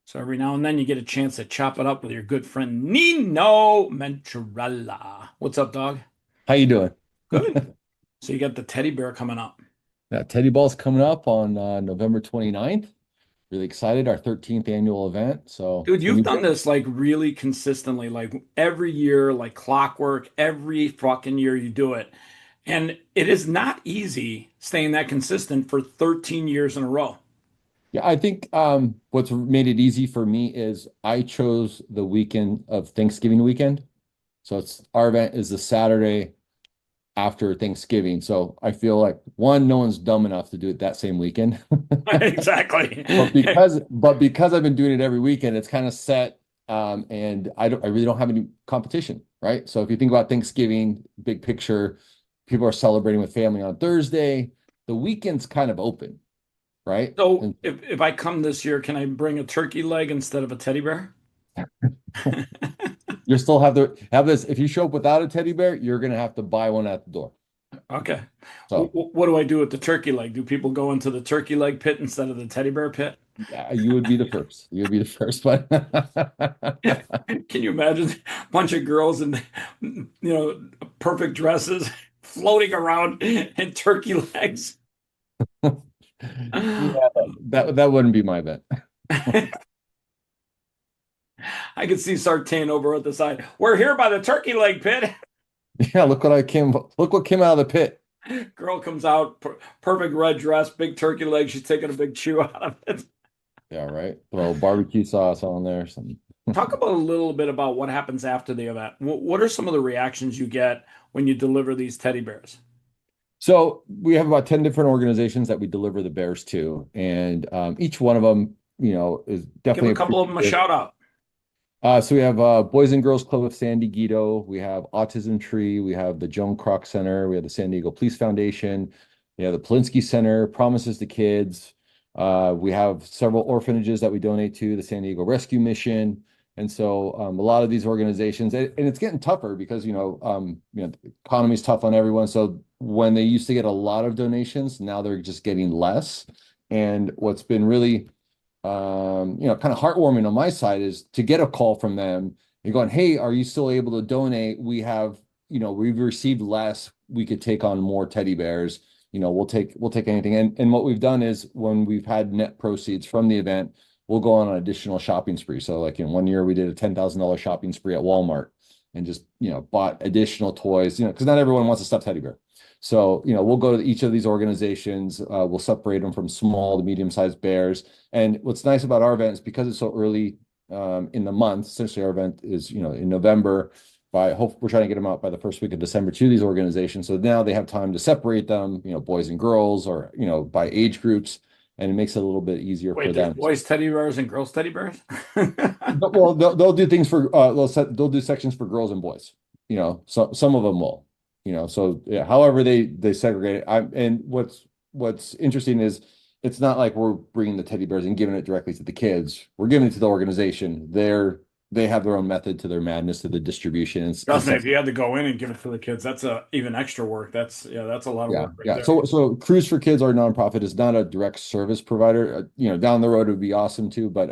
So every now and then you get a chance to chop it up with your good friend Nino Venturella. What's up, dog? How you doing? Good. So you got the teddy bear coming up. Yeah, Teddy Ball's coming up on November 29th. Really excited, our 13th annual event. So Dude, it's gonna you've be done great. this like really consistently, like every year, like clockwork, every fucking year you do it. And it is not easy staying that consistent for 13 years in a row. Yeah, I think what's made it easy for me is I chose the weekend of Thanksgiving weekend. So it's our event is the Saturday after Thanksgiving. So I feel like one, no one's dumb enough to do it that same weekend. Exactly. But because I've been doing it every weekend, it's kind of set, and I really don't have any competition, right? So if you think about Thanksgiving, big picture, people are celebrating with family on Thursday. The weekend's kind of open, right? So And if I come this year, can I bring a turkey leg instead of a teddy bear? you still have this. If you show up without a teddy bear, you're gonna have to buy one at the door. Okay. So What do I do with the turkey leg? Do people go into the turkey leg pit instead of the teddy bear pit? yeah, you would be the first. You would be the first, but Can you imagine a bunch of girls in, perfect dresses floating around in turkey legs? yeah, that wouldn't be my event. I could see Sartain over at the side. We're here by the turkey leg pit. Yeah, look what came out of the pit. Girl comes out, perfect red dress, big turkey leg. She's taking a big chew out of it. Yeah, right. Throw barbecue sauce on there. Some. Talk about a little bit about what happens after the event. What are some of the reactions you get when you deliver these teddy bears? So we have about 10 different organizations that we deliver the bears to, and each one of them, is Give a definitely couple of them a appreciative. shout out. So we have Boys and Girls Club of San Diego. We have Autism Tree. We have the Joan Kroc Center. We have the San Diego Police Foundation. We have the Polinsky Center, Promises to Kids. We have several orphanages that we donate to, the San Diego Rescue Mission. And so a lot of these organizations, and it's getting tougher because, the economy's tough on everyone. So when they used to get a lot of donations, now they're just getting less. And what's been really kind of heartwarming on my side is to get a call from them and going, hey, are you still able to donate? We've received less. We could take on more teddy bears. We'll take anything. And what we've done is when we've had net proceeds from the event, we'll go on an additional shopping spree. So like in one year we did a $10,000 shopping spree at Walmart and just, bought additional toys, because not everyone wants a stuffed teddy bear. So, we'll go to each of these organizations. We'll separate them from small to medium-sized bears. And what's nice about our event is because it's so early in the month, essentially our event is, in November. We're trying to get them out by the first week of December to these organizations. So now they have time to separate them, boys and girls or, by age groups. And it makes it a little bit easier for Wait, there's them. boys teddy bears and girls teddy bears? Well, they'll do things for they'll do sections for girls and boys. So some of them will. So yeah. However, they segregate it. And what's interesting is it's not like we're bringing the teddy bears and giving it directly to the kids. We're giving it to the organization. They have their own method to their madness to the distribution and Trust me, stuff. if you had to go in and give it to the kids, that's even extra work. That's a lot of Yeah, work right yeah. there. So Cruise for Kids, our nonprofit, is not a direct service provider. Down the road it would be awesome too, but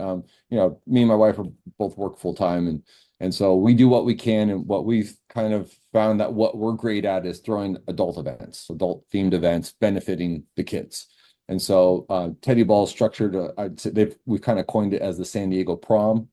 me and my wife are both work full time, and so we do what we can, and what we've kind of found that what we're great at is throwing adult themed events benefiting the kids. And so Teddy Ball is structured. I'd say we've kind of coined it as the San Diego prom.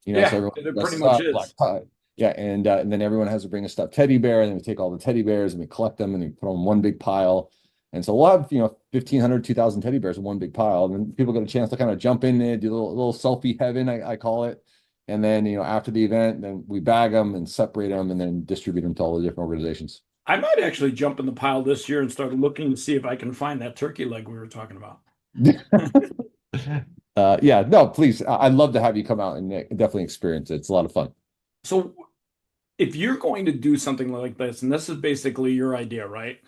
So Yeah, everyone it pretty dresses much up, black is. tie. Yeah, and then everyone has to bring a stuffed teddy bear, and then we take all the teddy bears and we collect them and we put them in one big pile. And so we'll have, 1,500, 2,000 teddy bears in one big pile. And then people get a chance to kind of jump in there, do a little selfie heaven, I call it. And then, after the event, then we bag them and separate them and then distribute them to all the different organizations. I might actually jump in the pile this year and start looking to see if I can find that turkey leg we were talking about. Yeah, no, please. I'd love to have you come out and definitely experience it. It's a lot of fun. So if you're going to do something like this, and this is basically your idea, right?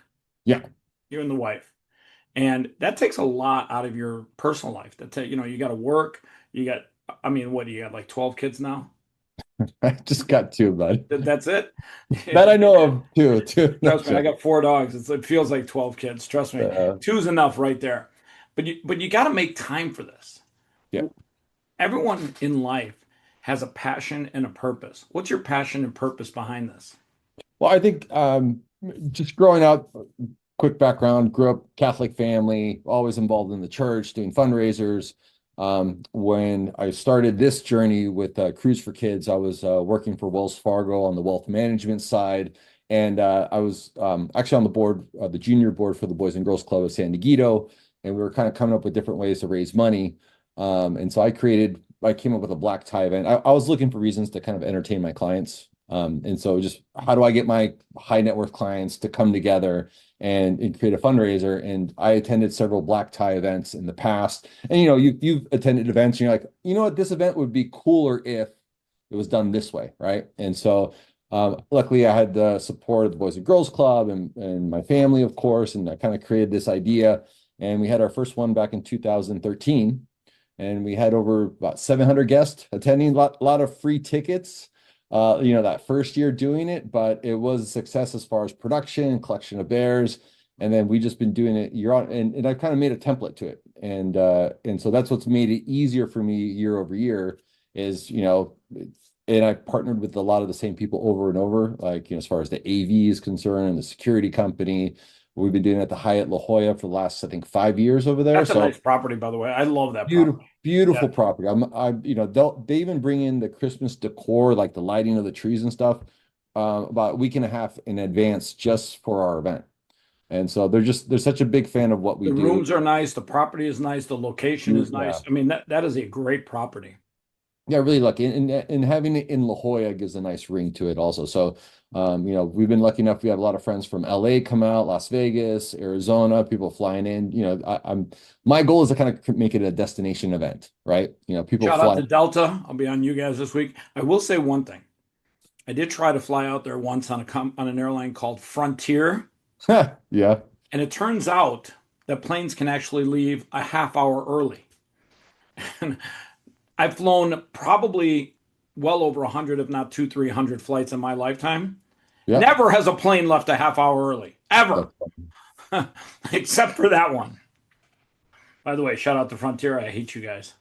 Yeah. You and the wife. And that takes a lot out of your personal life. You got to work. You got, I mean, what do you got, like 12 kids now? I just got two, bud. That's it? That I know of, two. Trust That's me, I right. got four dogs. It feels like 12 kids. Trust me. Uh, Two's enough right there. But you got to make time for this. yeah. everyone in life has a passion and a purpose. What's your passion and purpose behind this? Well, I think just growing up, quick background, grew up Catholic family, always involved in the church, doing fundraisers. When I started this journey with Cruise for Kids, I was working for Wells Fargo on the wealth management side. And I was actually on the board, the junior board for the Boys and Girls Club of San Diego. And we were kind of coming up with different ways to raise money. And so I came up with a black tie event. I was looking for reasons to kind of entertain my clients. And so just how do I get my high net worth clients to come together and create a fundraiser? And I attended several black tie events in the past. And you've attended events and you're like, you know what, this event would be cooler if it was done this way, right? And so luckily I had the support of the Boys and Girls Club and my family, of course, and I kind of created this idea. And we had our first one back in 2013. And we had over about 700 guests attending, lot of free tickets that first year doing it, but it was a success as far as production, collection of bears. And then we just been doing it year on, and I've kind of made a template to it. And so that's what's made it easier for me year over year is, and I partnered with a lot of the same people over and over, like, as far as the AV is concerned and the security company. We've been doing it at the Hyatt La Jolla for the last, I think, 5 years over there. That's a So nice property, by the way. I love that beautiful, property. beautiful Yeah. property. They even bring in the Christmas decor, like the lighting of the trees and stuff, about a week and a half in advance just for our event. And so they're such a big fan of what we The do. rooms are nice, the property is nice, the location is Yeah, nice. I mean, that is a great property. yeah, really lucky. And having it in La Jolla gives a nice ring to it also. So, we've been lucky enough. We have a lot of friends from LA come out, Las Vegas, Arizona, people flying in. My goal is to kind of make it a destination event, right? People Shout out fly. to Delta. I'll be on you guys this week. I will say one thing. I did try to fly out there once on an airline called Frontier, Yeah. and it turns out that planes can actually leave a half hour early. And I've flown probably well over 100, if not two, 300 flights in my lifetime. Yeah. Never has a plane left a half hour early, ever, That's fun. except for that one. By the way, shout out to Frontier. I hate you guys.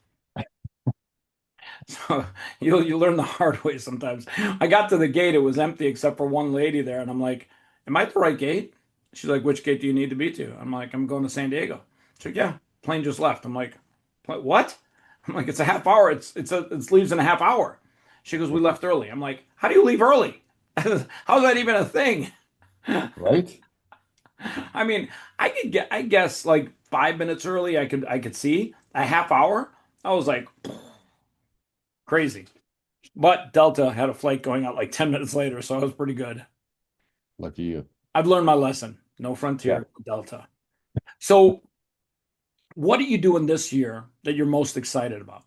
So you learn the hard way sometimes. I got to the gate, it was empty except for one lady there, and I'm like, "Am I at the right gate?" She's like, "Which gate do you need to be to?" I'm like, "I'm going to San Diego." She's like, "Yeah, plane just left." I'm like, "What?" I'm like, "It's a half hour. It leaves in a half hour." She goes, "We left early." I'm like, "How do you leave early? How's that even a thing?" Right. I mean, I guess like 5 minutes early, I could see a half hour. I was like, crazy. But Delta had a flight going out like 10 minutes later, so I was pretty good. Lucky you. I've learned my lesson. No Yeah. Frontier, no Delta. So, what are you doing this year that you're most excited about?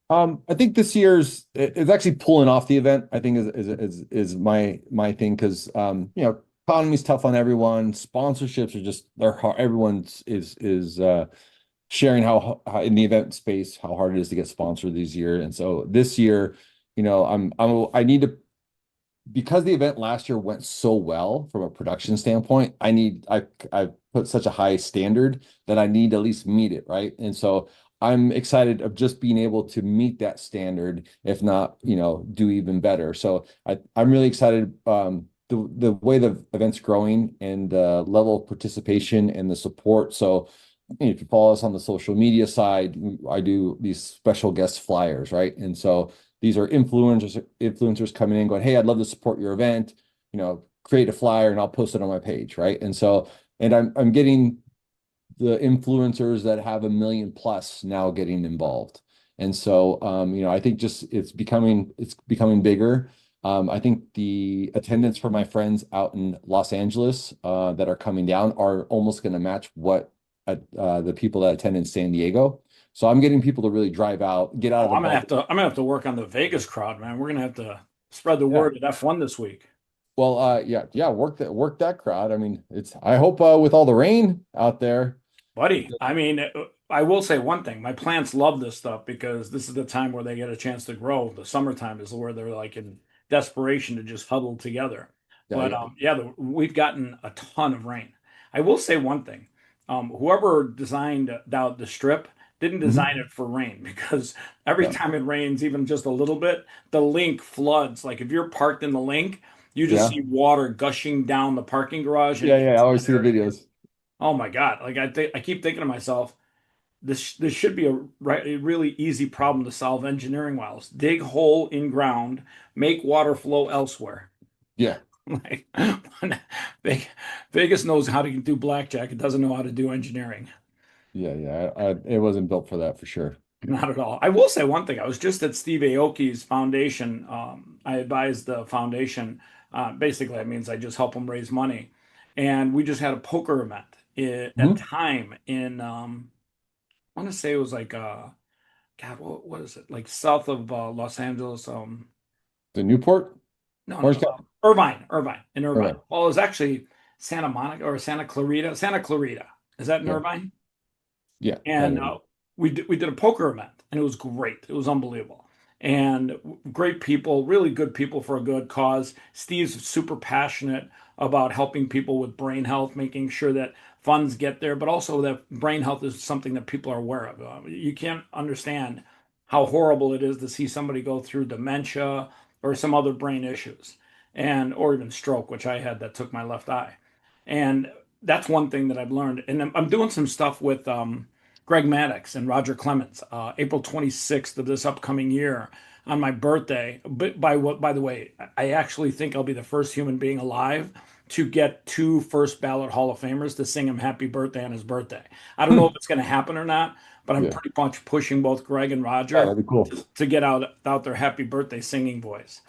I think this year's is actually pulling off the event. I think is my thing because economy's tough on everyone. Sponsorships are just they're hard. Everyone's is sharing how in the event space how hard it is to get sponsored this year. And so this year, I need to because the event last year went so well from a production standpoint. I put such a high standard that I need to at least meet it, right? And so I'm excited of just being able to meet that standard, if not, do even better. So I'm really excited. The way the event's growing and the level of participation and the support. So if you follow us on the social media side, I do these special guest flyers, right? And so these are influencers coming in going, "Hey, I'd love to support your event, create a flyer and I'll post it on my page," right? And so and I'm getting the influencers that have 1 million plus now getting involved. And so I think just it's becoming bigger. I think the attendance for my friends out in Los Angeles that are coming down are almost going to match what the people that attend in San Diego. So I'm getting people to really drive out, get out of Oh, the I'm gonna have to work on the Vegas crowd, man. We're gonna have to spread the yeah. word at F1 this week. Well, yeah, work that crowd. I mean, I hope with all the rain out there. Buddy, I mean, I will say one thing. My plants love this stuff because this is the time where they get a chance to grow. The summertime is where they're like in desperation to just huddle together. Yeah, But yeah, yeah, we've gotten a ton of rain. I will say one thing. Whoever designed out the strip didn't design Mhm. it for rain because every Yeah. time it rains, even just a little bit, the link floods. Like if you're parked in the link, you just Yeah. see water gushing down the parking garage and Yeah. Yeah. I into always that see the area. videos. Oh my God. Like I keep thinking to myself, this should be a really easy problem to solve engineering wise. Dig hole in ground, make water flow elsewhere. Yeah. Like, Ve- Vegas knows how to do blackjack. It doesn't know how to do engineering. Yeah. Yeah. It wasn't built for that for sure. Not at all. I will say one thing. I was just at Steve Aoki's foundation. I advise the foundation. Basically, that means I just help them raise money. And we just had a poker event at Mhm. time in, I want to say it was like, God, what is it? Like south of Los Angeles. The Newport, No, no, Orange County. Irvine, in Irvine. Irvine. Well, it was actually Santa Monica or Santa Clarita. Santa Clarita. Is that in Okay. Irvine? Yeah. That And area. we did a poker event, and it was great. It was unbelievable, and great people, really good people for a good cause. Steve's super passionate about helping people with brain health, making sure that funds get there, but also that brain health is something that people are aware of. You can't understand how horrible it is to see somebody go through dementia or some other brain issues, and or even stroke, which I had that took my left eye, and that's one thing that I've learned. And I'm doing some stuff with Greg Maddox and Roger Clemens, April 26th of this upcoming year on my birthday. But by the way, I actually think I'll be the first human being alive to get two first ballot Hall of Famers to sing him happy birthday on his birthday. I don't know if Hmm. it's going to happen or not, but I'm Yeah. pretty much pushing both Greg and Yeah. Roger That'd be cool. to get out their happy birthday singing voice.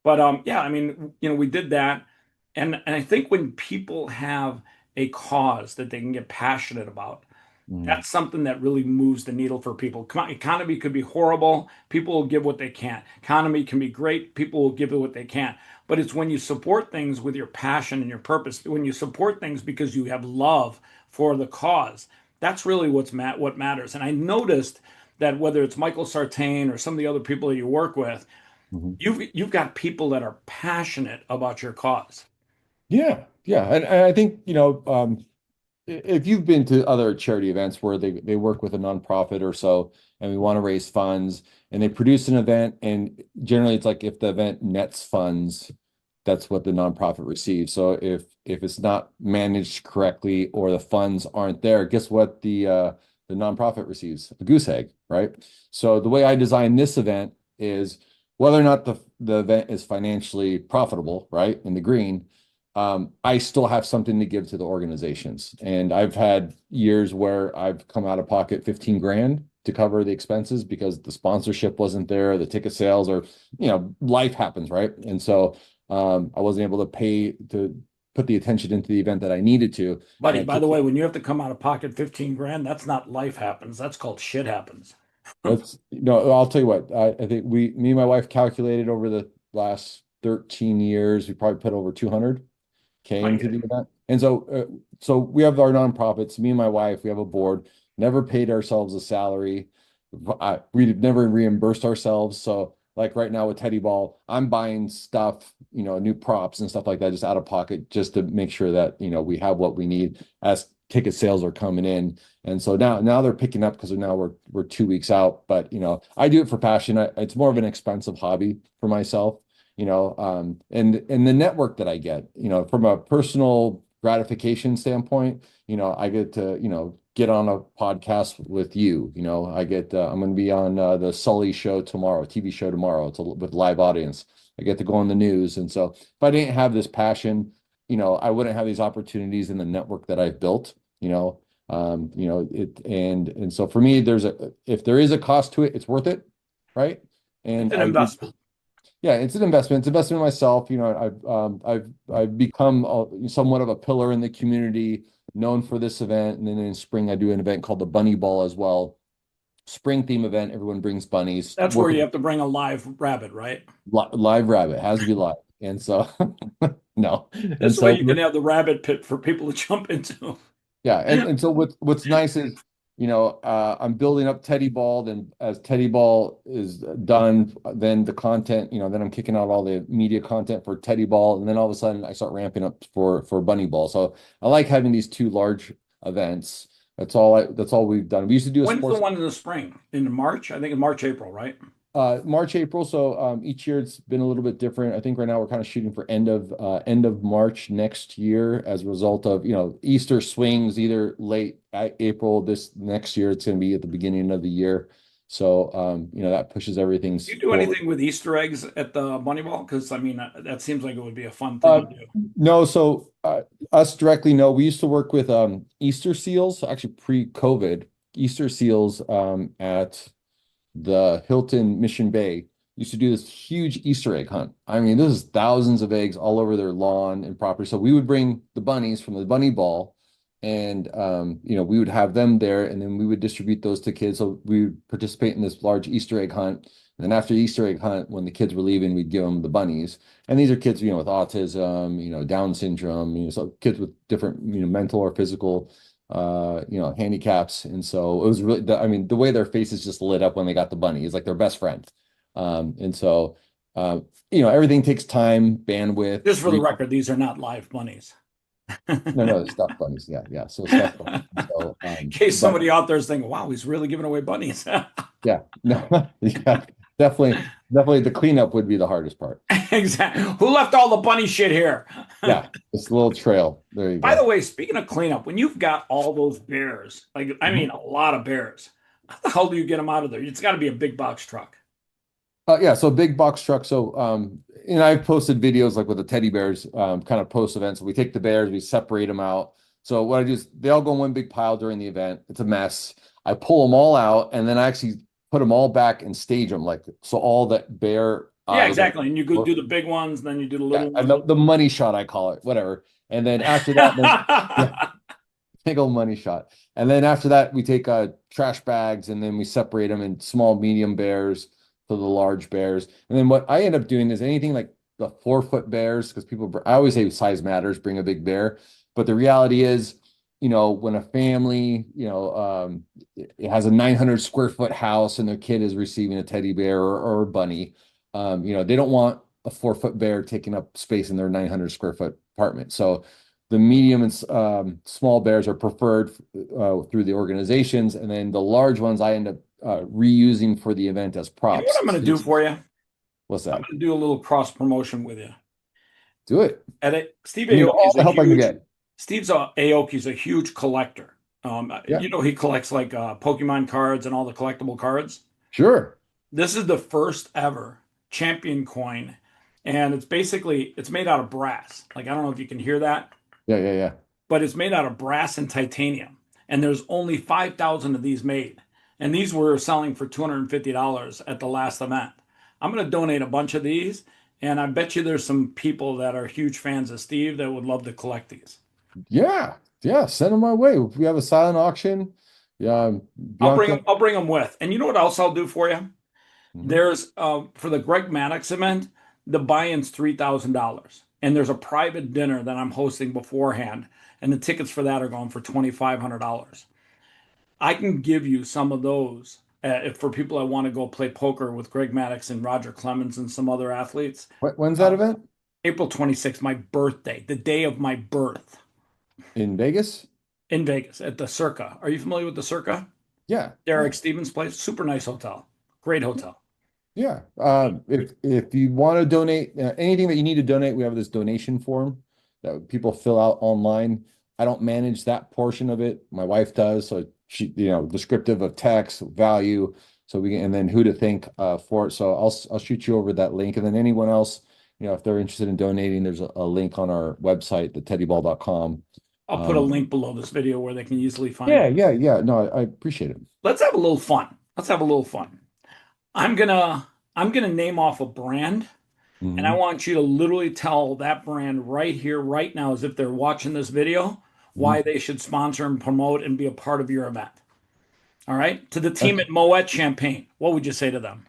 But yeah, I mean, we did that, and I think when people have a cause that they can get passionate about, Mhm. that's something that really moves the needle for people. Economy could be horrible. People will give what they can. Economy can be great. People will give it what they can. But it's when you support things with your passion and your purpose, when you support things because you have love for the cause, that's really what matters. And I noticed that whether it's Michael Sartain or some of the other people that you work with, Mhm. you've got people that are passionate about your cause. Yeah. Yeah. And I think, if you've been to other charity events where they work with a nonprofit or so, and we want to raise funds, and they produce an event, and generally it's like if the event nets funds, that's what the nonprofit receives. So if it's not managed correctly or the funds aren't there, guess what the nonprofit receives? A goose egg, right? So the way I design this event is whether or not the event is financially profitable, right, in the green, I still have something to give to the organizations. And I've had years where I've come out of pocket 15 grand to cover the expenses because the sponsorship wasn't there, the ticket sales, or life happens, right? And so I wasn't able to pay to put the attention into the event that I needed to. And Buddy, I by took the way, when you have to come out of pocket 15 grand, that's not life happens. That's called shit happens. that's no, I'll tell you what, I think me and my wife calculated over the last 13 years, we probably put over 200K My into the event. And so we have our nonprofits, me and my wife, we have a board, never paid ourselves a salary. We never reimbursed ourselves. So like right now with Teddy Ball, I'm buying stuff, new props and stuff like that, just out of pocket, just to make sure that, we have what we need as ticket sales are coming in. And so now they're picking up because now we're 2 weeks out. But I do it for passion. It's more of an expensive hobby for myself, and the network that I get, from a personal gratification standpoint, I get to, get on a podcast with you. I'm going to be on the Sully show tomorrow, TV show tomorrow. With live audience. I get to go on the news. And so if I didn't have this passion, I wouldn't have these opportunities in the network that I've built, it, and so for me, if there is a cost to it, it's worth it. Right. It's And an I do. investment. Yeah, it's an investment. It's an investment in myself. I've become somewhat of a pillar in the community, known for this event. And then in spring, I do an event called the Bunny Ball as well. Spring theme event. Everyone brings bunnies. That's where Work you with have to bring a live rabbit, right? live rabbit. Has to be live. And so no. And This way so you can have the rabbit pit for people to jump into. yeah, and so what's nice is, I'm building up Teddy Ball. Then as Teddy Ball is done, then the content, then I'm kicking out all the media content for Teddy Ball, and then all of a sudden I start ramping up for Bunny Ball. So I like having these two large events. That's all we've done. We used to do a When's the sports one in the spring? In March? I think in March, April, right? March, April. So each year it's been a little bit different. I think right now we're kind of shooting for end of March next year as a result of, Easter swings either late April this next year. It's going to be at the beginning of the year. So that pushes everything Do you do forward. anything with Easter eggs at the Bunny Ball? Because I mean, that seems like it would be a fun thing Uh, to do. no, so us directly, no. We used to work with Easter seals, actually pre-COVID, Easter seals at the Hilton Mission Bay used to do this huge Easter egg hunt. I mean, this is thousands of eggs all over their lawn and property. So we would bring the bunnies from the bunny ball and we would have them there and then we would distribute those to kids. So we would participate in this large Easter egg hunt. And then after the Easter egg hunt, when the kids were leaving, we'd give them the bunnies. And these are kids, with autism, Down syndrome, so kids with different, mental or physical handicaps. And so it was really, I mean, the way their faces just lit up when they got the bunny is like their best friend. And so, everything takes time, bandwidth. Just for the record, these are not live bunnies. No, the stuffed bunnies. Yeah, yeah. So stuffed bunnies. So, In case but somebody out there is thinking, wow, he's really giving away bunnies. yeah, no, yeah, definitely the cleanup would be the hardest part. Exactly. Who left all the bunny shit here? Yeah, this little trail. There you By the go. way, speaking of cleanup, when you've got all those bears, like I mean, Mhm. a lot of bears, how the hell do you get them out of there? It's got to be a big box truck. Yeah, so big box truck. So, and I've posted videos like with the teddy bears, kind of post events. So we take the bears, we separate them out. So what I do is they all go in one big pile during the event. It's a mess. I pull them all out, and then I actually put them all back and stage them like so all that bear Yeah, the exactly. And you go do the big ones, then you do the yeah, little and ones. the money shot I call it, whatever. And then after that, then yeah, big old money shot. And then after that, we take trash bags and then we separate them in small, medium bears to the large bears. And then what I end up doing is anything like the 4 foot bears, because I always say size matters, bring a big bear. But the reality is, when a family, it has a 900 square foot house and their kid is receiving a teddy bear or a bunny, they don't want a 4 foot bear taking up space in their 900 square foot apartment. So the medium and small bears are preferred through the organizations, and then the large ones I end up reusing for the event as You know what props. I'm going to do for you? What's I'm that? going to do a little cross promotion with you. Do it. Steve I need Aoki all is the a help I can huge get. Aoki's a huge collector. Yeah, He collects like Pokemon cards and all the collectible cards. sure. This is the first ever champion coin, and it's made out of brass. Like I don't know if you can hear that, Yeah, yeah, yeah. but it's made out of brass and titanium. And there's only 5,000 of these made. And these were selling for $250 at the last event. I'm going to donate a bunch of these, and I bet you there's some people that are huge fans of Steve that would love to collect these. Yeah, yeah. Send them my way. If we have a silent auction, yeah, Bianca. I'll bring them with. And you know what else I'll do for you? Mhm. There's for the Greg Maddox event, the buy-in's $3,000. And there's a private dinner that I'm hosting beforehand, and the tickets for that are going for $2,500. I can give you some of those for people that want to go play poker with Greg Maddox and Roger Clemens and some other athletes. When's that Uh, event? April 26th, my birthday, the day of my birth In Vegas? in Vegas at the Circa. Are you familiar with the Circa? Yeah, Derek yeah. Stevens' place. Super nice hotel. Great hotel. Yeah. If you want to donate anything that you need to donate, we have this donation form that people fill out online. I don't manage that portion of it. My wife does. So she, descriptive of text, value. So and then who to thank for it. So I'll shoot you over that link. And then anyone else, if they're interested in donating, there's a link on our website, theteddyball.com. I'll put a link below this video where they can easily find Yeah, it. yeah, yeah. No, I appreciate it. Let's have a little fun. Let's have a little fun. I'm gonna name off a brand. And I Hmm. want you to literally tell that brand right here, right now, as if they're watching this video, why they should sponsor and promote and be a part of your event. All right. To the team at Moet Champagne, what would you say to them?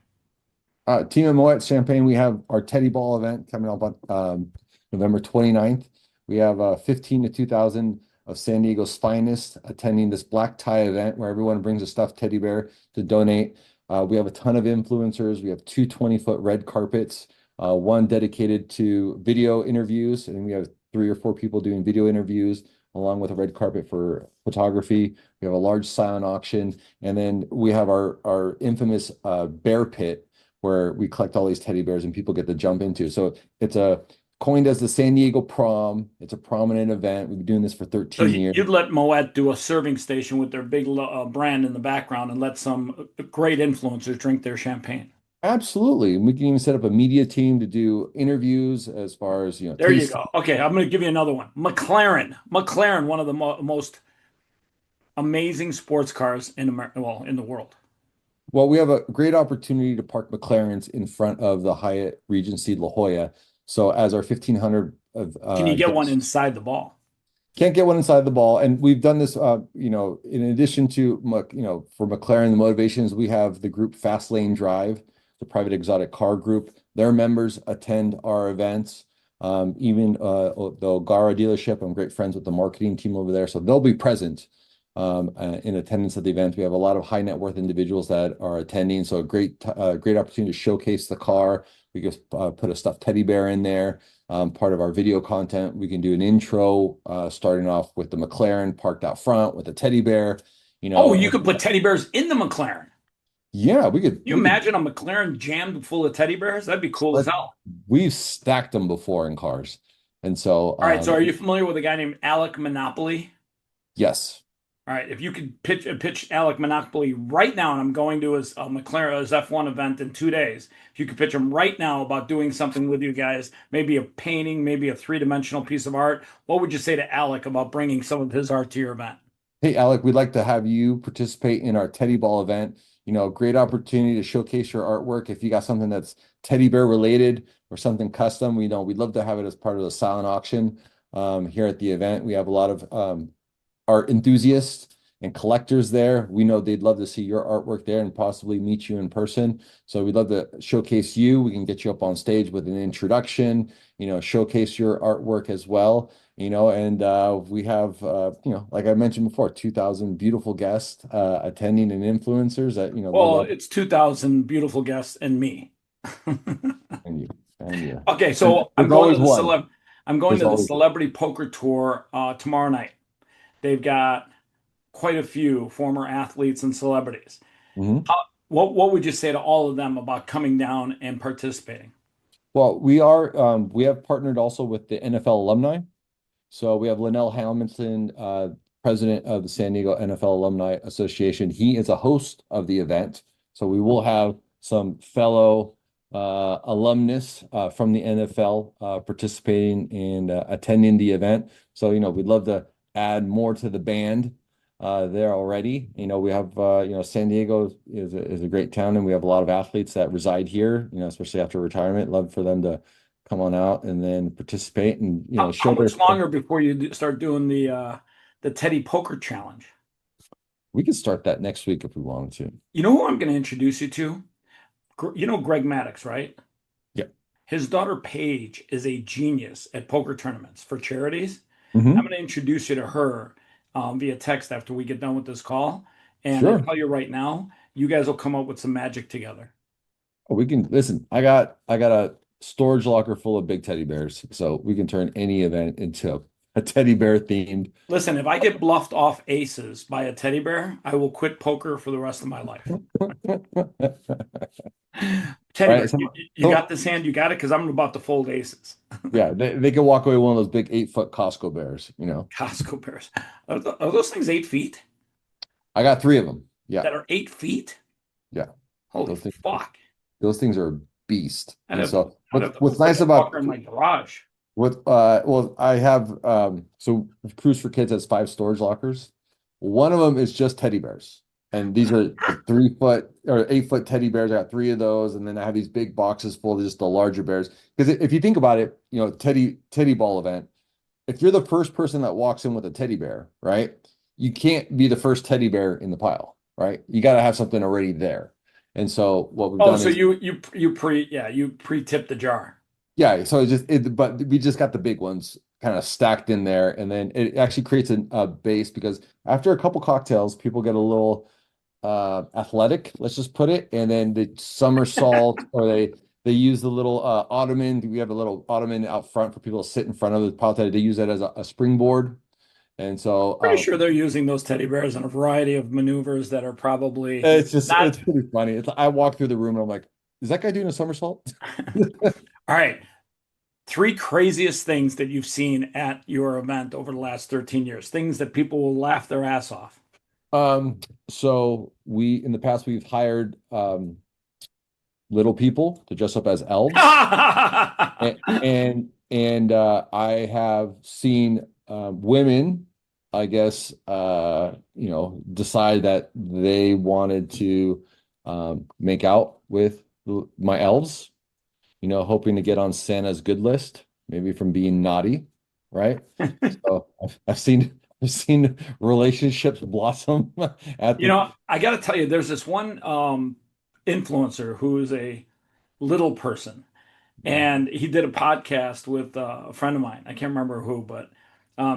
Team of Moet Champagne, we have our Teddy Ball event coming up on November 29th. We have 15 to 2,000 of San Diego's finest attending this black tie event where everyone brings a stuffed teddy bear to donate. We have a ton of influencers. We have two 20-foot red carpets, one dedicated to video interviews, and we have 3 or 4 people doing video interviews, along with a red carpet for photography. We have a large silent auction, and then we have our infamous bear pit where we collect all these teddy bears and people get to jump into. So it's a coined as the San Diego prom. It's a prominent event. We've been doing this for So 13 years. you'd let Moet do a serving station with their big brand in the background and let some great influencers drink their champagne. Absolutely. And we can even set up a media team to do interviews as far as, There you tasting. go. Okay, I'm going to give you another one. McLaren, one of the most amazing sports cars in America, well, in the world. Well, we have a great opportunity to park McLarens in front of the Hyatt Regency La Jolla. So as our 1,500 of Can you get one guests inside the ball? can't get one inside the ball, and we've done this, in addition to, for McLaren, the motivations, we have the group Fast Lane Drive, the private exotic car group. Their members attend our events. Even the Ogara dealership, I'm great friends with the marketing team over there, so they'll be present in attendance at the event. We have a lot of high net worth individuals that are attending, so a great opportunity to showcase the car. We just put a stuffed teddy bear in there. Part of our video content, we can do an intro, starting off with the McLaren parked out front with a teddy bear, Oh, you and could put teddy bears in the McLaren. yeah, we Can you could imagine a McLaren jammed full of teddy bears? That'd be cool as let, hell. we've stacked them before in cars, and so All right, so are you familiar with a guy named Alec Monopoly? yes. All right, if you could pitch Alec Monopoly right now, and I'm going to his McLaren his F1 event in 2 days. If you could pitch him right now about doing something with you guys, maybe a painting, maybe a three-dimensional piece of art, what would you say to Alec about bringing some of his art to your event? Hey, Alec, we'd like to have you participate in our Teddy Ball event. Great opportunity to showcase your artwork. If you got something that's teddy bear related or something custom, we'd love to have it as part of the silent auction here at the event. We have a lot of art enthusiasts and collectors there. We know they'd love to see your artwork there and possibly meet you in person. So we'd love to showcase you. We can get you up on stage with an introduction, showcase your artwork as well. And we have, like I mentioned before, 2,000 beautiful guests attending and influencers that, love Well, that. it's 2,000 beautiful guests and me. And you, and you. Okay, And so there's always one. I'm going There's to the always one. celebrity poker tour tomorrow night. They've got quite a few former athletes and celebrities. Mhm. Uh, what would you say to all of them about coming down and participating? Well, we have partnered also with the NFL alumni. So we have Linnell Hamilton, president of the San Diego NFL Alumni Association. He is a host of the event. So we will have some fellow alumnus from the NFL participating and attending the event. So, we'd love to add more to the band there already. We have, San Diego is a great town, and we have a lot of athletes that reside here, especially after retirement. Love for them to come on out and then participate and, How show their much stuff. longer before you start doing the Teddy Poker Challenge? We could start that next week if we wanted to. You know who I'm going to introduce you to? You know Greg Maddox, right? Yeah. His daughter Paige is a genius at poker tournaments for charities. I'm Hmm. going to introduce you to her via text after we get done with this call. And I Sure. tell you right now, you guys will come up with some magic together. We can listen. I got a storage locker full of big teddy bears, so we can turn any event into a teddy bear themed. Listen, if I get bluffed off aces by a teddy bear, I will quit poker for the rest of my life. All Teddy right. bear, So, you got so this hand, you got it, because I'm about to fold aces. yeah, they can walk away with one of those big 8 foot Costco bears. Costco bears. Are those things 8 feet? I got three of them. Yeah, That are 8 feet? yeah. Holy Those things, fuck. those things are a beast. I'd And have, so I'd what's have to what's put nice that about fucker in my garage. well, I have so Cruise for Kids has 5 storage lockers. One of them is just teddy bears. And these are 3 foot or 8 foot teddy bears. I got three of those, and then I have these big boxes full of just the larger bears. Because if you think about it, teddy ball event, if you're the first person that walks in with a teddy bear, right? You can't be the first teddy bear in the pile, right? You got to have something already there. And so what we've Oh, done so is, you pre-tip the jar. yeah, so but we just got the big ones kind of stacked in there, and then it actually creates a base because after a couple cocktails, people get a little athletic, let's just put it, and then the somersault or they use the little ottoman. We have a little ottoman out front for people to sit in front of the pile teddy. They use that as a springboard. And so Pretty sure they're using those teddy bears in a variety of maneuvers that are probably it's not. pretty funny. I walk through the room and I'm like, is that guy doing a somersault? All right. Three craziest things that you've seen at your event over the last 13 years, things that people will laugh their ass off. So we in the past we've hired little people to dress up as elves. I have seen women, I guess, decide that they wanted to make out with my elves, hoping to get on Santa's good list, maybe from being naughty, right? So I've seen relationships blossom at You the know, I got to tell you, there's this one influencer who is a little person, and he did a podcast with a friend of mine. I can't remember who, but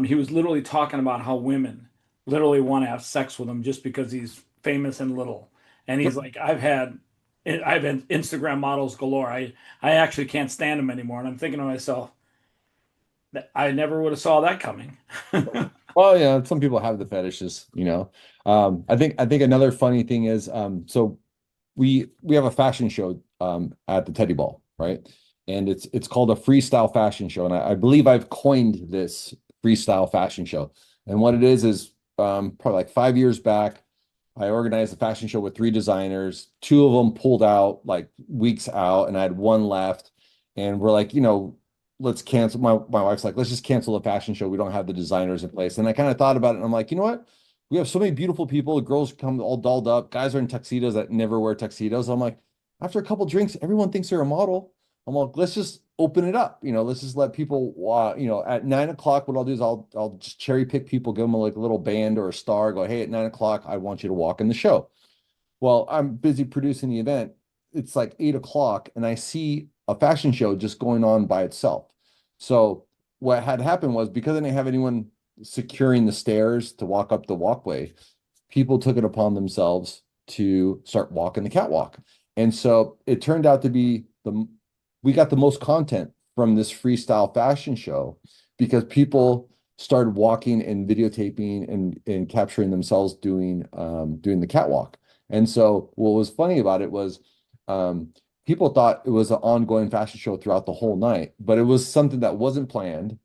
he was literally talking about how women literally want to have sex with him just because he's famous and little. And he's like, I've had Instagram models galore. I actually can't stand him anymore. And I'm thinking to myself, that I never would have saw that coming. Well, yeah, some people have the fetishes. I think another funny thing is so we have a fashion show at the Teddy Ball, right? And it's called a freestyle fashion show. And I believe I've coined this freestyle fashion show. And what it is probably like 5 years back, I organized a fashion show with three designers. Two of them pulled out like weeks out, and I had one left. And we're like, let's cancel. My wife's like, let's just cancel the fashion show. We don't have the designers in place. And I kind of thought about it, and I'm like, you know what? We have so many beautiful people. The girls come all dolled up. Guys are in tuxedos that never wear tuxedos. I'm like, after a couple drinks, everyone thinks they're a model. I'm like, let's just open it up. Let's just let people, at 9 o'clock, what I'll do is I'll just cherry pick people, give them like a little band or a star, go, hey, at 9 o'clock, I want you to walk in the show. Well, I'm busy producing the event. It's like 8 o'clock, and I see a fashion show just going on by itself. So what had happened was because I didn't have anyone securing the stairs to walk up the walkway, people took it upon themselves to start walking the catwalk. And so it turned out to be we got the most content from this freestyle fashion show because people started walking and videotaping and capturing themselves doing the catwalk. And so what was funny about it was people thought it was an ongoing fashion show throughout the whole night, but it was something that wasn't planned.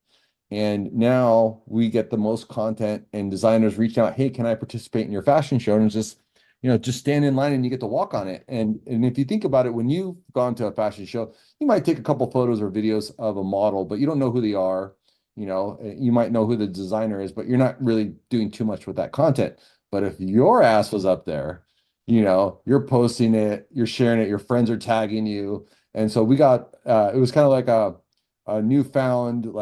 And now we get the most content and designers reaching out, hey, can I participate in your fashion show? And it's just stand in line and you get to walk on it. And if you think about it, when you've gone to a fashion show, you might take a couple photos or videos of a model, but you don't know who they are. You might know who the designer is, but you're not really doing too much with that content. But if your ass was up there, you're posting it, you're sharing it, your friends are tagging you. And so we got it was kind of like a newfound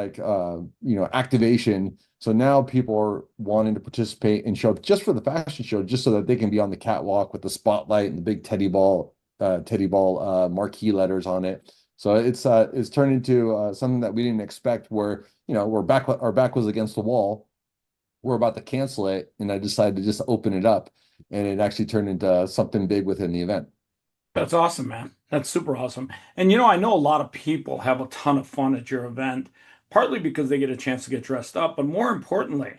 activation. So now people are wanting to participate and show up just for the fashion show, just so that they can be on the catwalk with the spotlight and the big teddy ball marquee letters on it. So it's turned into something that we didn't expect. Where our back was against the wall. We're about to cancel it, and I decided to just open it up, and it actually turned into something big within the event. That's awesome, man. That's super awesome. And I know a lot of people have a ton of fun at your event, partly because they get a chance to get dressed up, but more importantly,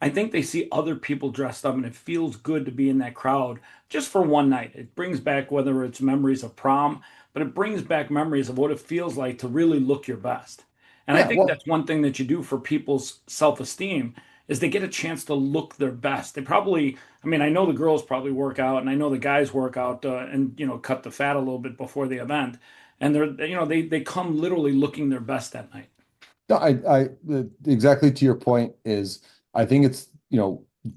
I think they see other people dressed up and it feels good to be in that crowd just for one night. It brings back whether it's memories of prom, but it brings back memories of what it feels like to really look your best. And I Yeah, think well, that's one thing that you do for people's self-esteem is they get a chance to look their best. They probably, I mean, I know the girls probably work out, and I know the guys work out and cut the fat a little bit before the event, and they come literally looking their best that night. no, exactly to your point is I think it's,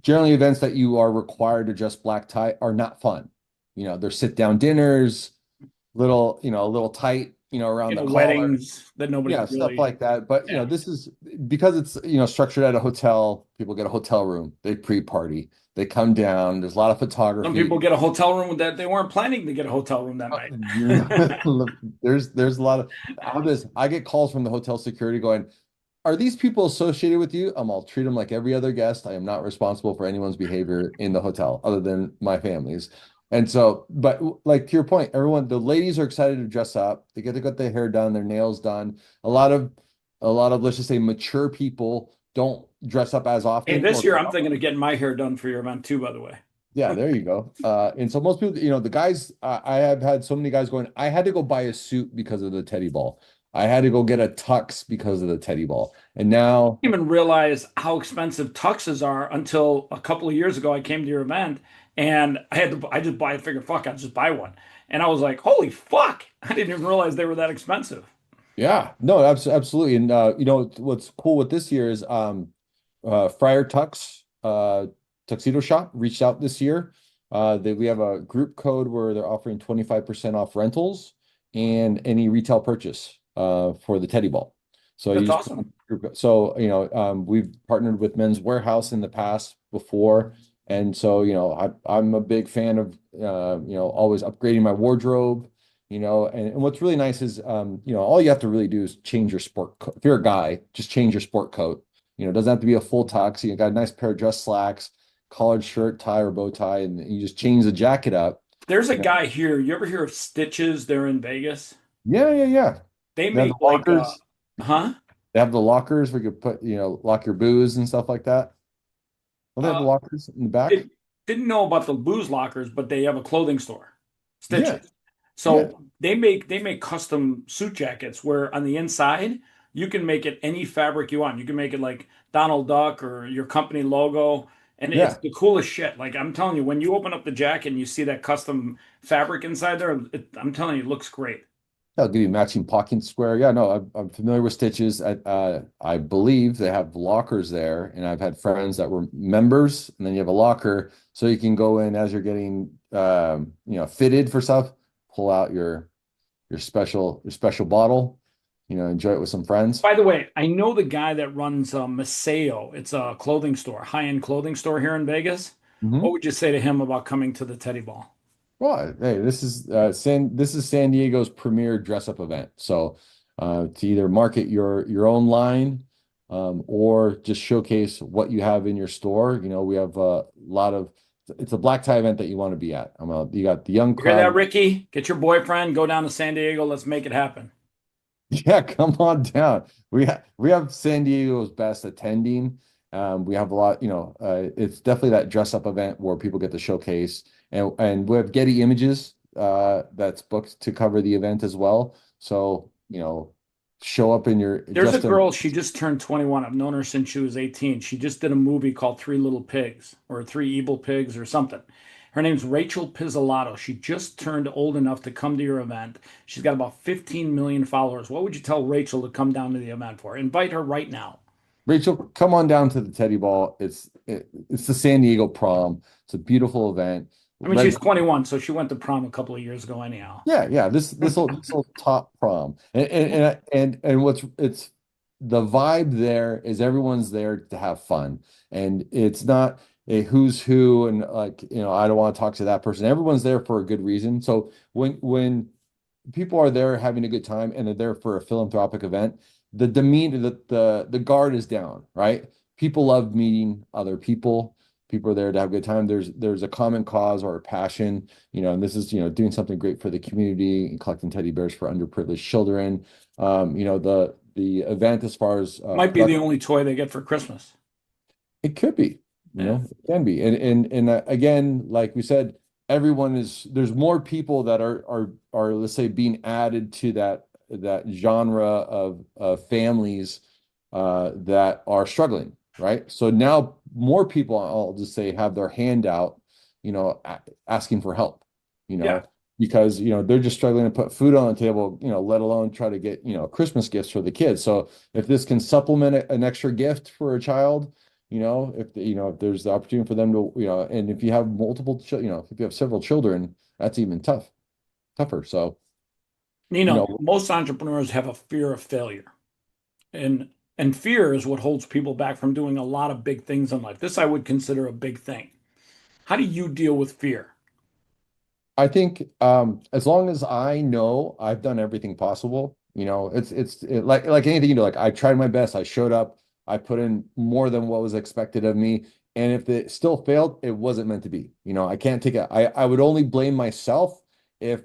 generally events that you are required to dress black tie are not fun. They're sit down dinners, a little tight, around the collar. Weddings that nobody's Yeah, stuff really, like that. But yeah. this is because it's structured at a hotel. People get a hotel room. They pre-party. They come down. There's a lot of Some photography. people get a hotel room that they weren't planning to get a hotel room that night. You're not, there's a lot of I get calls from the hotel security going, are these people associated with you? I'll treat them like every other guest. I am not responsible for anyone's behavior in the hotel other than my family's. And so, but like to your point, the ladies are excited to dress up. They get their hair done, their nails done. A lot of, let's just say mature people don't dress up as Hey, often this or year I'm thinking of getting my hair done for your event too, by the way. yeah, there you go. And so most people, the guys, I have had so many guys going, I had to go buy a suit because of the teddy ball. I had to go get a tux because of the teddy ball. And now, Even realize how expensive tuxes are until a couple of years ago. I came to your event and I just buy, I figured, fuck, I'll just buy one. And I was like, holy fuck. I didn't even realize they were that expensive. yeah, no, absolutely. And what's cool with this year is Friar Tux Tuxedo Shop reached out this year. We have a group code where they're offering 25% off rentals and any retail purchase for the Teddy Ball. So you That's just put awesome. so we've partnered with Men's Warehouse in the past before. And so, I'm a big fan of always upgrading my wardrobe, and what's really nice is all you have to really do is change your sport coat. If you're a guy, just change your sport coat. It doesn't have to be a full tux. You got a nice pair of dress slacks, collared shirt, tie or bow tie, and you just change the jacket up. There's a You know, guy here. You ever hear of Stitches? They're in Vegas. yeah, yeah, yeah. They They have the make like lockers. huh? They have the lockers where you could put, lock your booze and stuff like that. Well, they have the Uh lockers in the back. didn't know about the booze lockers, but they have a clothing store, Yeah, Stitches. yeah, So they make custom suit jackets where on the inside you can make it any fabric you want. You can make it like Donald Duck or your company logo, and it's yeah. the coolest shit. Like I'm telling you, when you open up the jacket and you see that custom fabric inside there, I'm telling you, it looks great. I'll give you matching pocket square. Yeah, no, I'm familiar with Stitches. I believe they have lockers there, and I've had friends that were members, and then you have a locker so you can go in as you're getting, fitted for stuff, pull out your special bottle, enjoy it with some friends. By the way, I know the guy that runs Maseo. It's a clothing store, high-end clothing store here in Vegas. What Hmm. would you say to him about coming to the Teddy Ball? Well, hey, this is San Diego's premier dress up event. So to either market your own line, or just showcase what you have in your store. We have a lot of it's a black tie event that you want to be at. You got the young You hear that, crowd. Ricky? Get your boyfriend, go down to San Diego. Let's make it happen. Yeah, come on down. We have San Diego's best attending. We have a lot, it's definitely that dress up event where people get to showcase, and we have Getty Images that's booked to cover the event as well. So, show up in your There's a just in girl, she just turned 21. I've known her since she was 18. She just did a movie called Three Little Pigs or Three Evil Pigs or something. Her name's Rachel Pizzolatto. She just turned old enough to come to your event. She's got about 15 million followers. What would you tell Rachel to come down to the event for? Invite her right now. Rachel, come on down to the Teddy Ball. It's the San Diego prom. It's a beautiful event. I mean, Red. she's 21, so she went to prom a couple of years ago anyhow. Yeah, yeah. This will top prom, and what's it's the vibe there is everyone's there to have fun, and it's not a who's who, and like I don't want to talk to that person. Everyone's there for a good reason. So when people are there having a good time and they're there for a philanthropic event, the demeanor, the guard is down, right? People love meeting other people. People are there to have a good time. There's a common cause or a passion, and this is, doing something great for the community and collecting teddy bears for underprivileged children. The event as far as Might be the production, only toy they get for Christmas. it could be, Yeah. it can be. And again, like we said, there's more people that are let's say being added to that genre of families that are struggling, right? So now more people, I'll just say, have their hand out, asking for help, you Yeah. know, because they're just struggling to put food on the table, let alone try to get Christmas gifts for the kids. So if this can supplement an extra gift for a child, if there's the opportunity for them to, and if you have multiple, if you have several children, that's even tougher. So, you Nino, know, most entrepreneurs have a fear of failure. And and fear is what holds people back from doing a lot of big things in life. This I would consider a big thing. How do you deal with fear? I think as long as I know I've done everything possible, like anything, like I tried my best, I showed up, I put in more than what was expected of me. And if it still failed, it wasn't meant to be. I can't take it. I would only blame myself if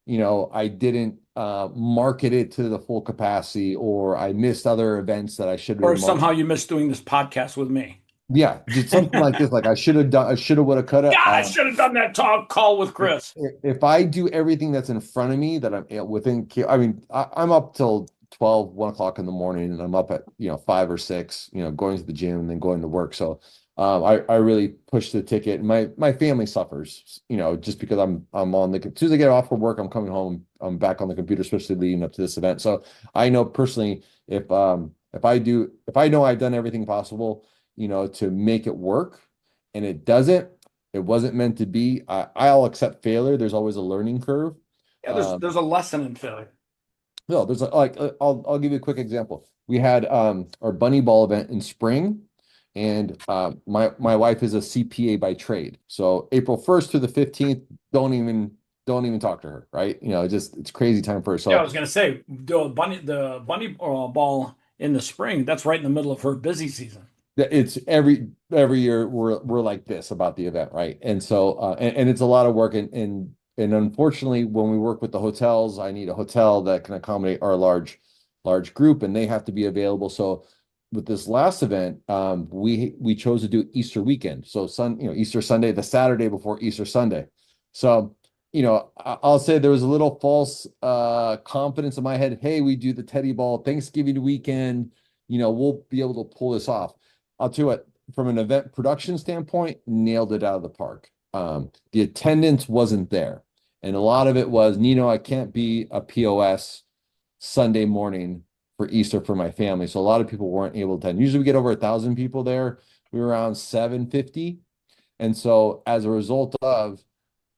I didn't market it to the full capacity, or I missed other events that I should have Or been somehow marketing. you missed doing this podcast with me. Yeah, just something like this. Like I should have done, I should have, would have, could have. God, I should have done that talk call with Chris. If I do everything that's in front of me that I'm within, I mean, I'm up till 12, 1 o'clock in the morning, and I'm up at, 5 or 6, going to the gym and then going to work. So I really push the ticket. My family suffers, just because I'm on the, as soon as I get off of work, I'm coming home, I'm back on the computer, especially leading up to this event. So I know personally, if I know I've done everything possible, to make it work, and it wasn't meant to be. I'll accept failure. There's always a learning curve. Yeah, there's Um, there's a lesson in failure. no, there's like I'll give you a quick example. We had our bunny ball event in spring, and my wife is a CPA by trade. So April 1st to the 15th, don't even talk to her, right? It's crazy time for her. Yeah, I So was gonna say the bunny ball in the spring. That's right in the middle of her busy season. it's every year we're like this about the event, right? And so and it's a lot of work, and unfortunately when we work with the hotels, I need a hotel that can accommodate our large group, and they have to be available. So with this last event, we chose to do Easter weekend. So Easter Sunday, the Saturday before Easter Sunday. So I'll say there was a little false confidence in my head. Hey, we do the Teddy Ball Thanksgiving weekend, we'll be able to pull this off. I'll tell you what, from an event production standpoint, nailed it out of the park. The attendance wasn't there. And a lot of it was, Nino, I can't be a POS Sunday morning for Easter for my family. So a lot of people weren't able to attend. Usually we get over 1,000 people there. We were around 750. And so as a result of,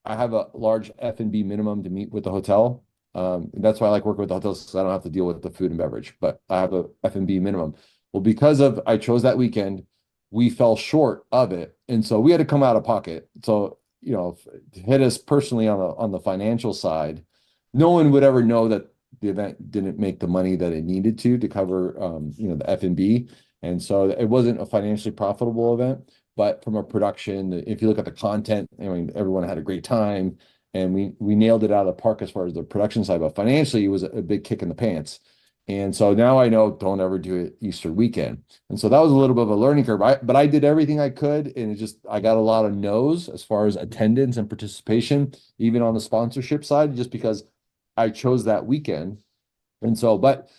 I have a large F&B minimum to meet with the hotel. That's why I like working with the hotels, because I don't have to deal with the food and beverage, but I have a F&B minimum. Well, because of I chose that weekend, we fell short of it, and so we had to come out of pocket. So to hit us personally on the financial side, no one would ever know that the event didn't make the money that it needed to cover the F&B, and so it wasn't a financially profitable event. But from a production, if you look at the content, I mean, everyone had a great time, and we nailed it out of the park as far as the production side. But financially, it was a big kick in the pants. And so now I know, don't ever do it Easter weekend. And so that was a little bit of a learning curve. But I did everything I could, and I got a lot of no's as far as attendance and participation, even on the sponsorship side, just because I chose that weekend. And so, but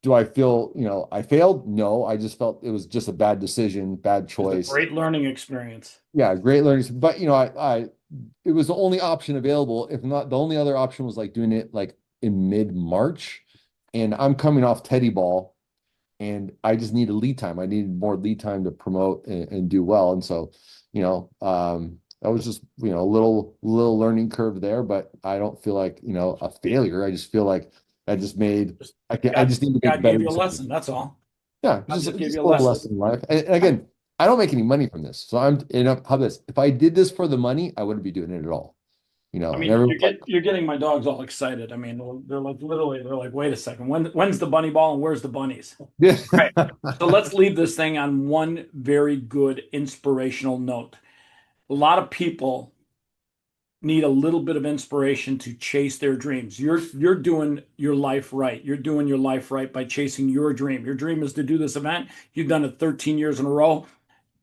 do I feel, I failed? No, I just felt it was just a bad decision, bad It's a choice. great learning experience. Yeah, great learning. But it was the only option available. If not, the only other option was like doing it like in mid-March. And I'm coming off Teddy Ball, and I just needed lead time. I needed more lead time to promote and do well. And so, that was just, a little learning curve there, but I don't feel like, a failure. I just feel like I just made, Just I God, just need to make God better gave you a decisions. lesson. That's all. Yeah, God just just gave just you a a little lesson. lesson in life. And again, I don't make any money from this. So how this? If I did this for the money, I wouldn't be doing it at all. I And mean, everyone's like, you're getting my dogs all excited. I mean, they're like literally, they're like, wait a second, when's the bunny ball and where's the bunnies? yeah. Right. So let's leave this thing on one very good inspirational note. A lot of people need a little bit of inspiration to chase their dreams. You're doing your life right. You're doing your life right by chasing your dream. Your dream is to do this event. You've done it 13 years in a row.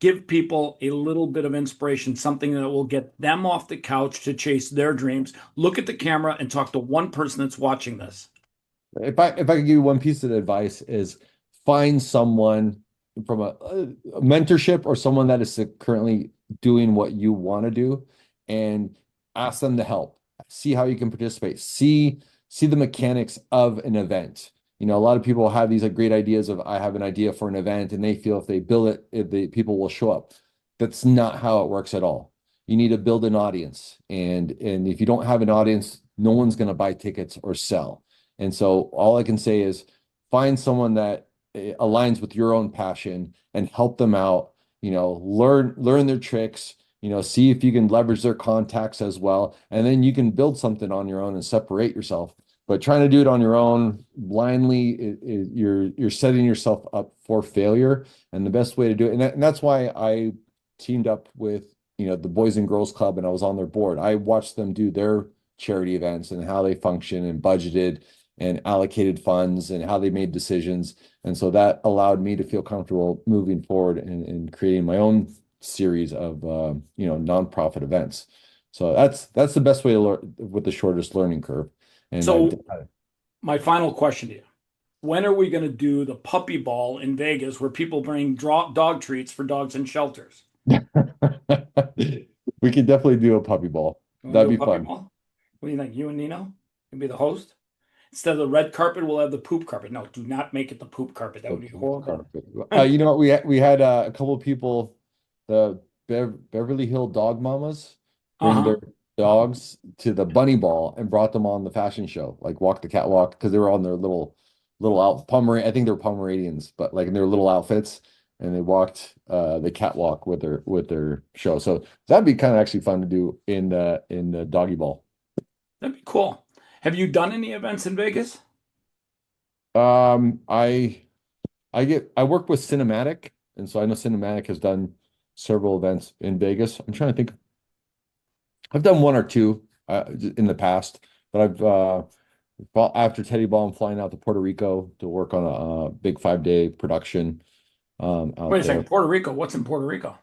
Give people a little bit of inspiration, something that will get them off the couch to chase their dreams. Look at the camera and talk to one person that's watching this. If I could give you one piece of advice is find someone from a mentorship, or someone that is currently doing what you want to do, and ask them to help. See how you can participate. See the mechanics of an event. A lot of people have these great ideas of, I have an idea for an event, and they feel if they build it, if the people will show up. That's not how it works at all. You need to build an audience, and if you don't have an audience, no one's going to buy tickets or sell. And so all I can say is find someone that aligns with your own passion and help them out, learn their tricks, see if you can leverage their contacts as well. And then you can build something on your own and separate yourself. But trying to do it on your own blindly, you're setting yourself up for failure. And the best way to do it, and that's why I teamed up with, the Boys and Girls Club, and I was on their board. I watched them do their charity events and how they function and budgeted and allocated funds and how they made decisions. And so that allowed me to feel comfortable moving forward and creating my own series of nonprofit events. So that's the best way to learn with the shortest learning curve. And So my final question to you. When are we going to do the puppy ball in Vegas where people bring dog treats for dogs in shelters? we could definitely do a puppy ball. You want to That'd do a be puppy fun. ball? What do you think? You and Nino can be the host? Instead of the red carpet, we'll have the poop carpet. No, do not make it the poop carpet. That would be horrible. You know what? We had a couple of people, the Beverly Hill dog mamas, bring Uh-huh. their dogs to the bunny ball and brought them on the fashion show, like walk the catwalk because they were on their little out I think they were Pomeranians, but like in their little outfits, and they walked the catwalk with their show. So that'd be kind of actually fun to do in the doggy ball. That'd be cool. Have you done any events in Vegas? Um, I I work with Cinematic, and so I know Cinematic has done several events in Vegas. I'm trying to think. I've done one or two in the past, but after Teddy Ball, I'm flying out to Puerto Rico to work on a big 5 day production out Wait a there. second. Puerto Rico. What's in Puerto Rico?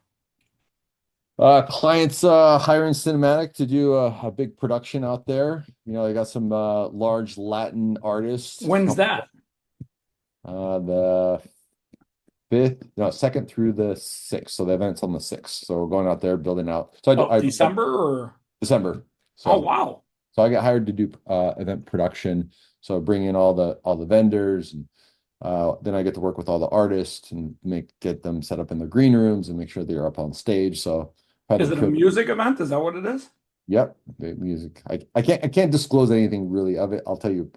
Clients hiring Cinematic to do a big production out there. You know, they got some large Latin artists. When's that? The fifth, no, second through the sixth. So the event's on the sixth. So we're going out there building out. So Oh, I December or? December. Oh, So wow. I got hired to do event production. So I bring in all the vendors, and then I get to work with all the artists and get them set up in their green rooms and make sure they're up on stage. So I had Is the it a privilege. music event? Is that what it is? Yep, the music. I can't disclose anything really of it. I'll tell you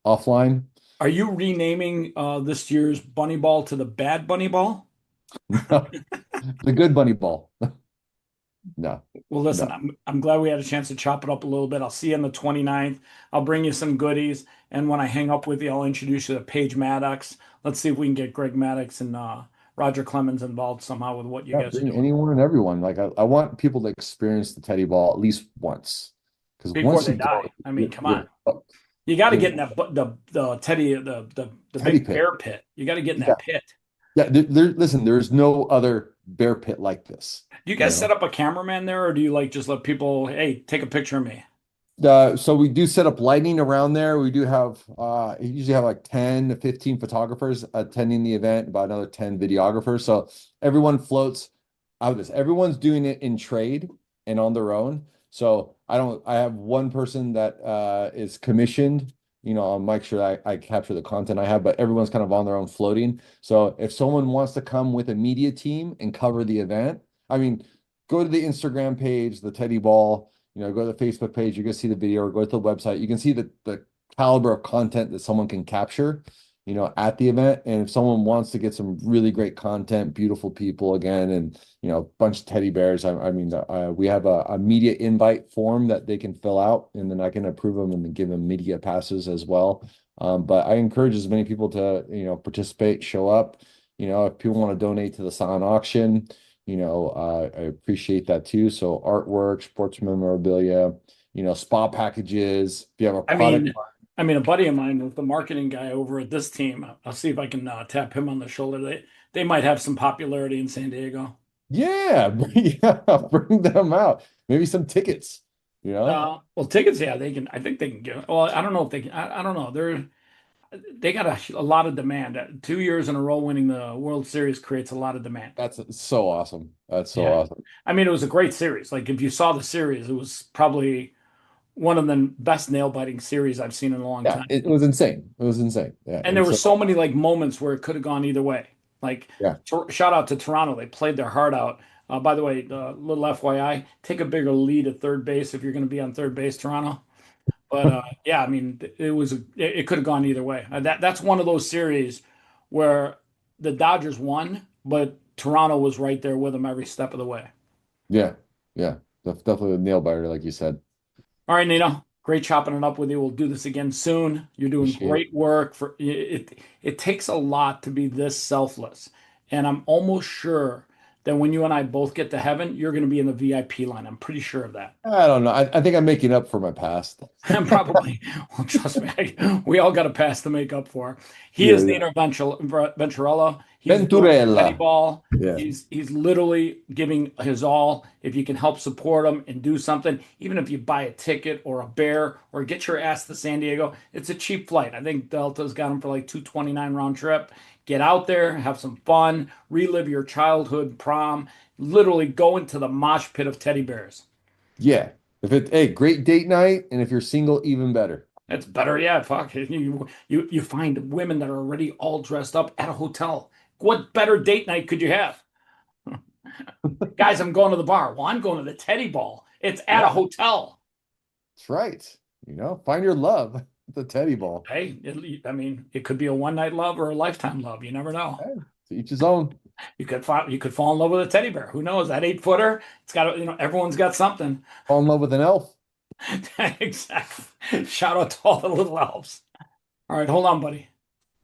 offline. Are you renaming this year's Bunny Ball to the Bad Bunny Ball? The good bunny ball. No, Well, listen, no. I'm glad we had a chance to chop it up a little bit. I'll see you on the 29th. I'll bring you some goodies. And when I hang up with you, I'll introduce you to Paige Maddox. Let's see if we can get Greg Maddox and Roger Clemens involved somehow with what you Yeah, guys are bring doing anyone and everyone. Like I want people to experience the teddy ball at least once. Because before once they you go, die. I mean, come on. you're hooked. You got to get Because in that the Teddy the teddy big pit. bear pit. You got to get in Yeah. that pit. Yeah. Listen, there's no other bear pit like this. Do you You guys set know? up a cameraman there, or do you like just let people, hey, take a picture of me? So we do set up lighting around there. We do have usually have like 10 to 15 photographers attending the event, about another 10 videographers. So everyone floats out of this. Everyone's doing it in trade and on their own. So I have one person that is commissioned, I'll make sure I capture the content I have, but everyone's kind of on their own floating. So if someone wants to come with a media team and cover the event, I mean, go to the Instagram page, the Teddy Ball, go to the Facebook page, you can see the video, or go to the website. You can see the caliber of content that someone can capture, at the event. And if someone wants to get some really great content, beautiful people again, and a bunch of teddy bears, I mean, we have a media invite form that they can fill out, and then I can approve them and then give them media passes as well. But I encourage as many people to, participate, show up. If people want to donate to the silent auction, I appreciate that too. So artwork, sports memorabilia, spa packages. If you have a I product, mean, a buddy of mine with the marketing guy over at this team. I'll see if I can tap him on the shoulder. They might have some popularity in San Diego. yeah, yeah, bring them out. Maybe some tickets, you know? Well, tickets, yeah, they can. I think they can get. Well, I don't know if they can. I don't know. They got a lot of demand. 2 years in a row winning the World Series creates a lot of demand. That's so awesome. That's so Yeah, awesome. I mean, it was a great series. Like if you saw the series, it was probably one of the best nail biting series I've seen in a long Yeah, time. it was insane. It was insane. Yeah. And there And were so, so many like moments where it could have gone either way. Like yeah. shout out to Toronto, they played their heart out. By the way, little FYI, take a bigger lead at third base if you're going to be on third base, Toronto. But yeah, I mean, it could have gone either way. That's one of those series where the Dodgers won, but Toronto was right there with them every step of the way. Yeah. Yeah. Definitely a nail biter, like you said. All right, Nino, great chopping it up with you. We'll do this again soon. You're doing Appreciate it. great work for it. It takes a lot to be this selfless, and I'm almost sure then when you and I both get to heaven, you're going to be in the VIP line. I'm pretty sure of that. I don't know. I think I'm making up for my past. Probably. Well, trust me, we all got a pass to make up for. He Yeah, is yeah. Nino Venturella. He's doing the Teddy Venturella. Ball. Yeah. He's literally giving his all. If you can help support him and do something, even if you buy a ticket or a bear or get your ass to San Diego, it's a cheap flight. I think Delta's got him for like 229 round trip. Get out there, have some fun, relive your childhood prom, literally go into the mosh pit of teddy bears. Yeah. Hey, great date night. And if you're single, even better. It's better, yeah. Fuck, you find women that are already all dressed up at a hotel. What better date night could you have? Guys, I'm going to the bar. Well, I'm going to the Teddy Ball. It's at a Yeah, hotel. that's right. Find your love at the teddy ball. Hey, I mean, it could be a one night love or a lifetime love. You never know. Hey, to each his own. You could fall in love with a teddy bear. Who knows? That 8 footer, it's got everyone's got something. Fall in love with an elf. Exactly. Shout out to all the little elves. All right, hold on, buddy.